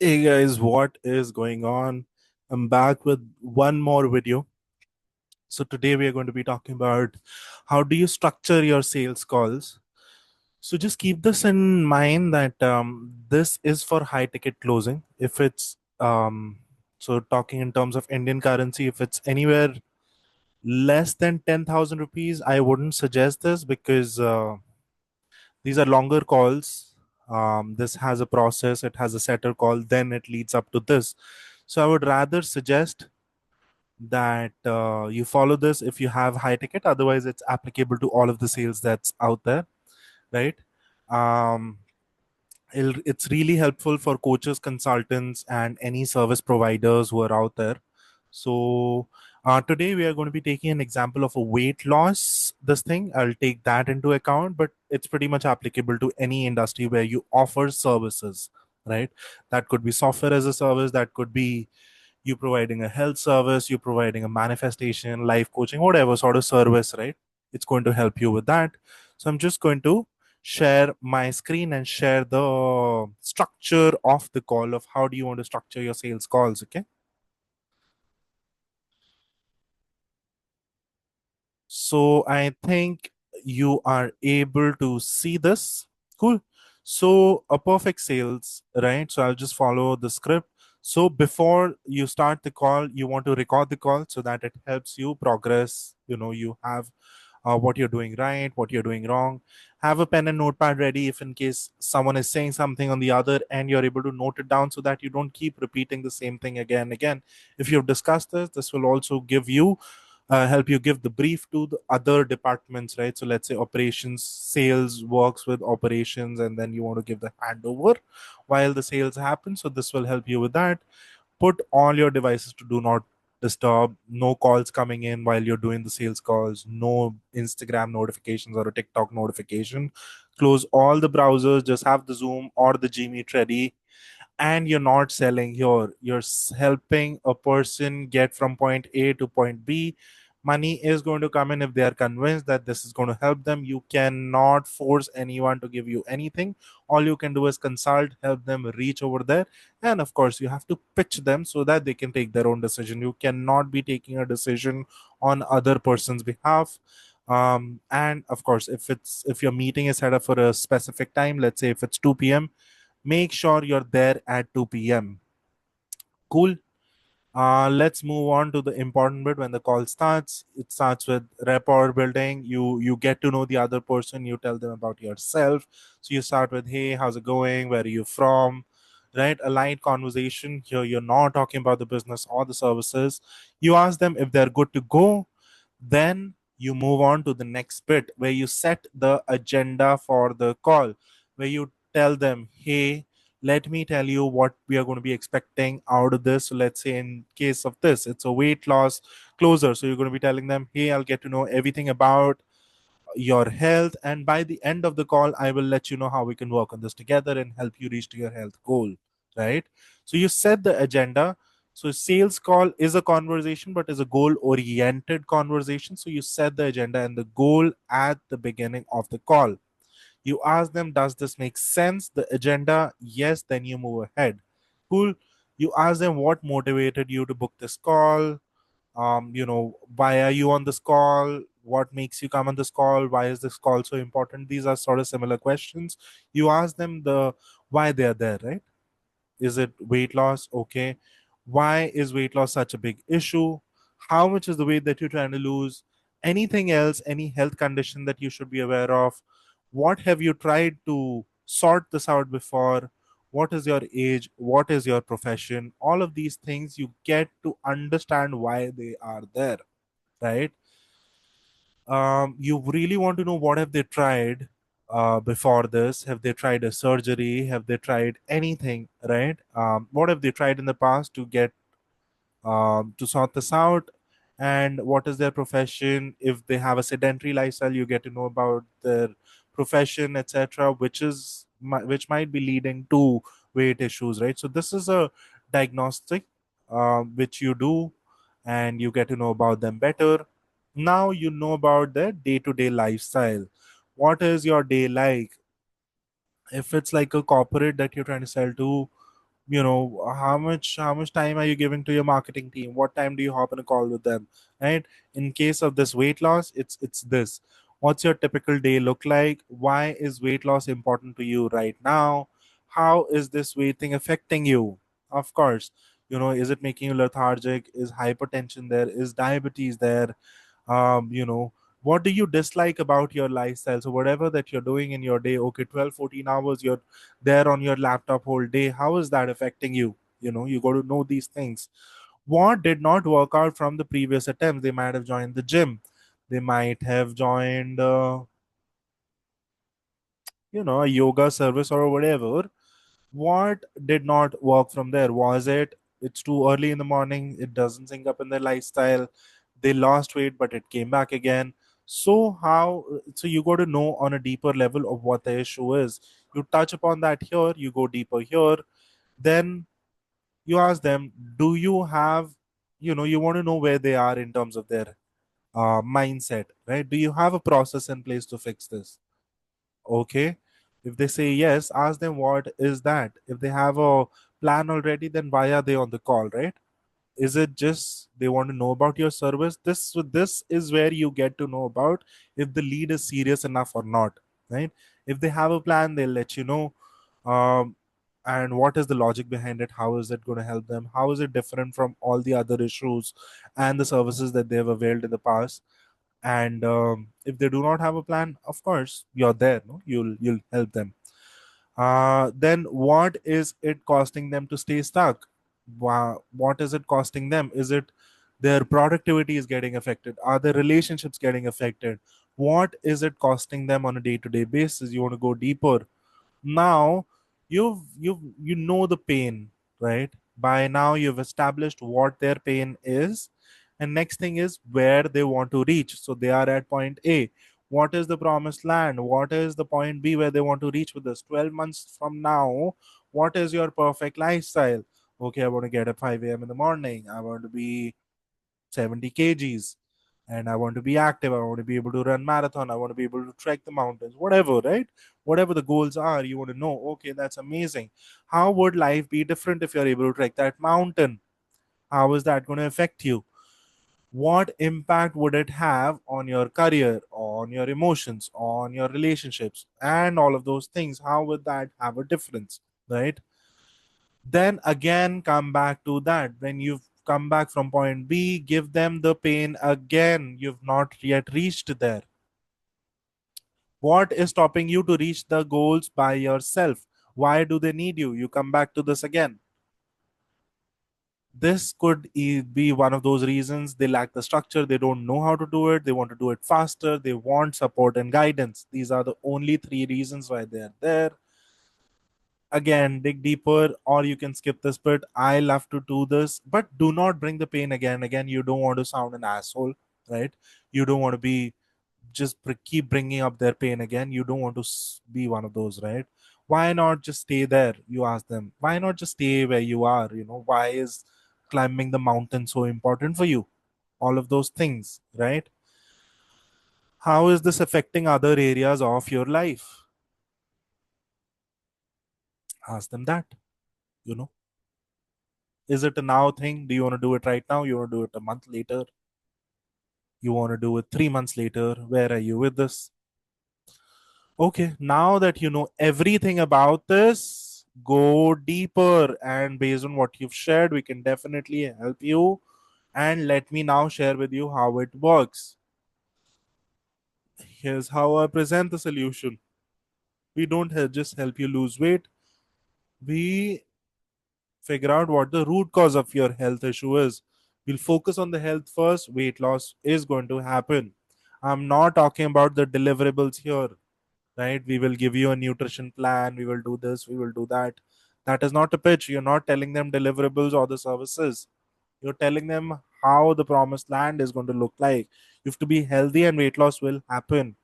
Hey guys, what is going on? I'm back with one more video. So today we are going to be talking about how do you structure your sales calls. So just keep this in mind that this is for high ticket closing. If it's so talking in terms of Indian currency, if it's anywhere less than 10,000 rupees, I wouldn't suggest this because these are longer calls. This has a process, it has a setter call, then it leads up to this. So I would rather suggest that you follow this if you have high ticket. Otherwise, it's applicable to all of the sales that's out there, right? Um, it's really helpful for coaches, consultants, and any service providers who are out there. So today we are going to be taking an example of a weight loss. This thing I'll take that into account, but it's pretty much applicable to any industry where you offer services, right? That could be software as a service. That could be you providing a health service, you providing a manifestation, life coaching, whatever sort of service, right? It's going to help you with that. So I'm just going to share my screen and share the structure of the call of how do you want to structure your sales calls. Okay, so I think you are able to see this. Cool. So a perfect sales, right? So I'll just follow the script. So before you start the call, you want to record the call so that it helps you progress. You have what you're doing right, what you're doing wrong. Have a pen and notepad ready if in case someone is saying something on the other and you're able to note it down so that you don't keep repeating the same thing again and again. If you've discussed this will also give you help you give the brief to the other departments, right? So let's say operations, sales works with operations, and then you want to give the handover while the sales happen. So this will help you with that. Put all your devices to do not disturb, no calls coming in while you're doing the sales calls, no Instagram notifications or a TikTok notification. Close all the browsers, just have the Zoom or the Gmeet ready, and you're not selling here, you're helping a person get from point A to point B. Money is going to come in if they are convinced that this is going to help them. You cannot force anyone to give you anything. All you can do is consult, help them reach over there, and of course you have to pitch them so that they can take their own decision. You cannot be taking a decision on other person's behalf. And of course, if your meeting is set up for a specific time, let's say if it's 2 p.m., make sure you're there at 2 p.m. Cool. Let's move on to the important bit. When the call starts, it starts with rapport building. You get to know the other person. You tell them about yourself. So you start with, hey, how's it going, where are you from, right? A light conversation. Here you're not talking about the business or the services. You ask them if they're good to go. Then you move on to the next bit where you set the agenda for the call, where you tell them, hey, let me tell you what we are going to be expecting out of this. So let's say in case of this, it's a weight loss closer. So you're going to be telling them, hey, I'll get to know everything about your health, and by the end of the call I will let you know how we can work on this together and help you reach to your health goal, right? So you set the agenda. So sales call is a conversation but is a goal oriented conversation. So you set the agenda and the goal at the beginning of the call. You ask them, does this make sense, the agenda? Yes, then you move ahead. Cool. You ask them what motivated you to book this call. Why are you on this call? What makes you come on this call? Why is this call so important? These are sort of similar questions. You ask them the why they are there, right? Is it weight loss? Okay. Why is weight loss such a big issue? How much is the weight that you're trying to lose? Anything else, any health condition that you should be aware of? What have you tried to sort this out before? What is your age? What is your profession? All of these things you get to understand why they are there, right? You really want to know what have they tried before this. Have they tried a surgery? Have they tried anything, right? What have they tried in the past to get to sort this out? And what is their profession? If they have a sedentary lifestyle, you get to know about their profession, etc., which might be leading to weight issues, right? So this is a diagnostic which you do, and you get to know about them better. Now you know about their day-to-day lifestyle. What is your day like? If it's like a corporate that you're trying to sell to, how much time are you giving to your marketing team? What time do you hop on a call with them, right? In case of this weight loss, it's this. What's your typical day look like? Why is weight loss important to you right now? How is this weight thing affecting you? Of course, is it making you lethargic? Is hypertension there? Is diabetes there? What do you dislike about your lifestyle? So whatever that you're doing in your day, okay, 12, 14 hours you're there on your laptop whole day, how is that affecting you? You got to know these things. What did not work out from the previous attempts? They might have joined the gym, they might have joined a yoga service or whatever. What did not work from there? Was it's too early in the morning, it doesn't sync up in their lifestyle, they lost weight but it came back again? So you got to know on a deeper level of what the issue is. You touch upon that here, you go deeper here, then you ask them, do you have, you want to know where they are in terms of their mindset, right? Do you have a process in place to fix this? Okay. If they say yes, ask them what is that. If they have a plan already, then why are they on the call, right? Is it just they want to know about your service? This is where you get to know about if the lead is serious enough or not, right? If they have a plan, they'll let you know. um, and what is the logic behind it? How is it going to help them? How is it different from all the other issues and the services that they have availed in the past? And if they do not have a plan, of course you're there, no, you'll help them. Then what is it costing them to stay stuck? What is it costing them? Is it their productivity is getting affected? Are their relationships getting affected? What is it costing them on a day-to-day basis? You want to go deeper. Now you know the pain, right? By now you've established what their pain is, and next thing is where they want to reach. So they are at point A. What is the promised land? What is the point B where they want to reach with this? 12 months from now, what is your perfect lifestyle? Okay, I want to get up 5 a.m. in the morning, I want to be 70 kgs, and I want to be active, I want to be able to run marathon, I want to be able to trek the mountains, whatever, right? Whatever the goals are, you want to know, okay, that's amazing. How would life be different if you're able to trek that mountain? How is that going to affect you? What impact would it have on your career, on your emotions, on your relationships, and all of those things? How would that have a difference, right? Then again, come back to that. When you've come back from point B, give them the pain again. You've not yet reached there. What is stopping you to reach the goals by yourself? Why do they need you? You come back to this again. This could be one of those reasons. They lack the structure, they don't know how to do it, they want to do it faster, they want support and guidance. These are the only three reasons why they're there. Again, dig deeper, or you can skip this bit. I love to do this, but do not bring the pain again. Again, you don't want to sound an asshole, right? You don't want to be just keep bringing up their pain again. You don't want to be one of those, right? Why not just stay there? You ask them, why not just stay where you are? Why is climbing the mountain so important for you? All of those things, right? How is this affecting other areas of your life? Ask them that. you know Is it a now thing? Do you want to do it right now? You want to do it a month later? You want to do it 3 months later? Where are you with this? Okay, now that you know everything about this, go deeper. And based on what you've shared, we can definitely help you. And let me now share with you how it works. Here's how I present the solution. We don't just help you lose weight, we figure out what the root cause of your health issue is. We'll focus on the health first. Weight loss is going to happen. I'm not talking about the deliverables here, right? We will give you a nutrition plan, we will do this, we will do that. That is not a pitch. You're not telling them deliverables or the services. You're telling them how the promised land is going to look like. You have to be healthy and weight loss will happen.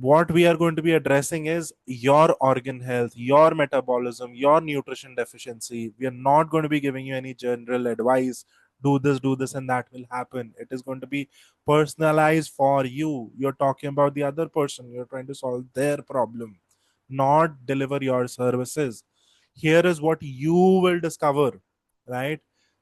What we are going to be addressing is your organ health, your metabolism, your nutrition deficiency. We are not going to be giving you any general advice, do this, and that will happen. It is going to be personalized for you. You're talking about the other person, you're trying to solve their problem, not deliver your services. Here is what you will discover, right?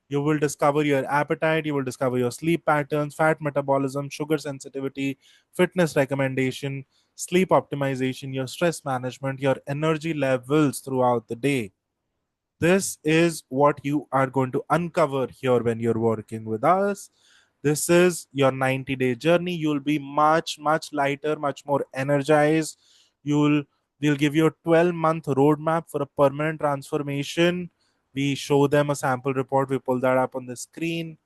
You will discover your appetite, you will discover your sleep patterns, fat metabolism, sugar sensitivity, fitness recommendation, sleep optimization, your stress management, your energy levels throughout the day. This is what you are going to uncover here when you're working with us. This is your 90-day journey. You'll be much, much lighter, much more energized. You'll We'll give you a 12-month roadmap for a permanent transformation. We show them a sample report. We pull that up on the screen.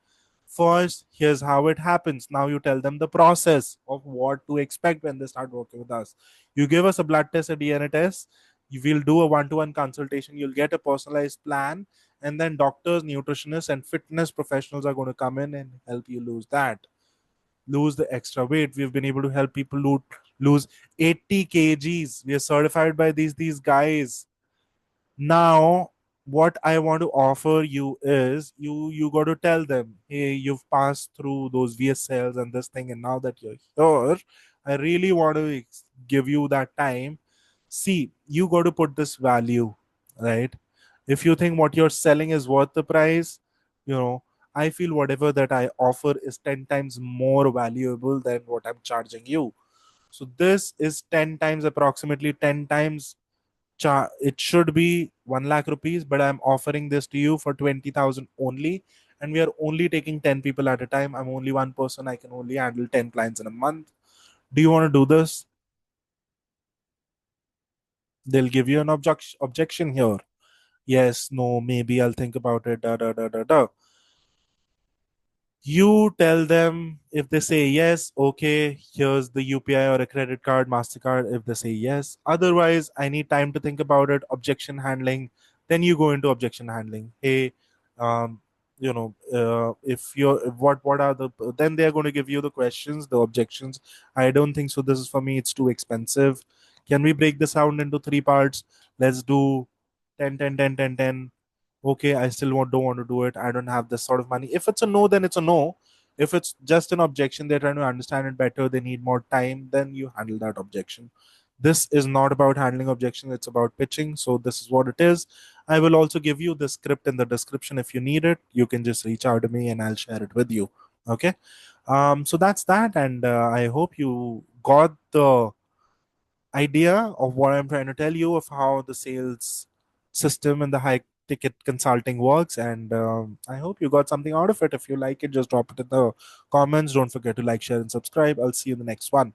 First, here's how it happens. Now you tell them the process of what to expect when they start working with us. You give us a blood test, a DNA test. You will do a one-to-one consultation. You'll get a personalized plan, and then doctors, nutritionists, and fitness professionals are going to come in and help you lose the extra weight. We've been able to help people lose 80 kgs. We are certified by these guys. Now what I want to offer you is you got to tell them, hey, you've passed through those VSLs and this thing, and now that you're here, I really want to give you that time. See, you got to put this value, right? If you think what you're selling is worth the price, you know, I feel whatever that I offer is 10 times more valuable than what I'm charging you. So this is 10 times, approximately 10 times. It should be 1 lakh rupees, but I'm offering this to you for 20,000 only. And we are only taking 10 people at a time. I'm only one person. I can only handle 10 clients in a month. Do you want to do this? They'll give you an objection here. Yes, no, maybe I'll think about it. Da, da, da, da, da. You tell them. If they say yes, okay, here's the UPI or a credit card, MasterCard. If they say yes, otherwise, I need time to think about it. Objection handling. Then you go into objection handling. Hey, um, if you're what are the, then they're going to give you the questions, the objections. I don't think so. This is for me. It's too expensive. Can we break this out into three parts? Let's do 10, 10, 10, 10, 10. Okay, I still don't want to do it. I don't have this sort of money. If it's a no, then it's a no. If it's just an objection, they're trying to understand it better, they need more time, then you handle that objection. This is not about handling objection, it's about pitching. So this is what it is. I will also give you the script in the description. If you need it, you can just reach out to me and I'll share it with you. Okay. So that's that, and I hope you got the idea of what I'm trying to tell you, of how the sales system and the high ticket consulting works. And I hope you got something out of it. If you like it, just drop it in the comments. Don't forget to like, share, and subscribe. I'll see you in the next one.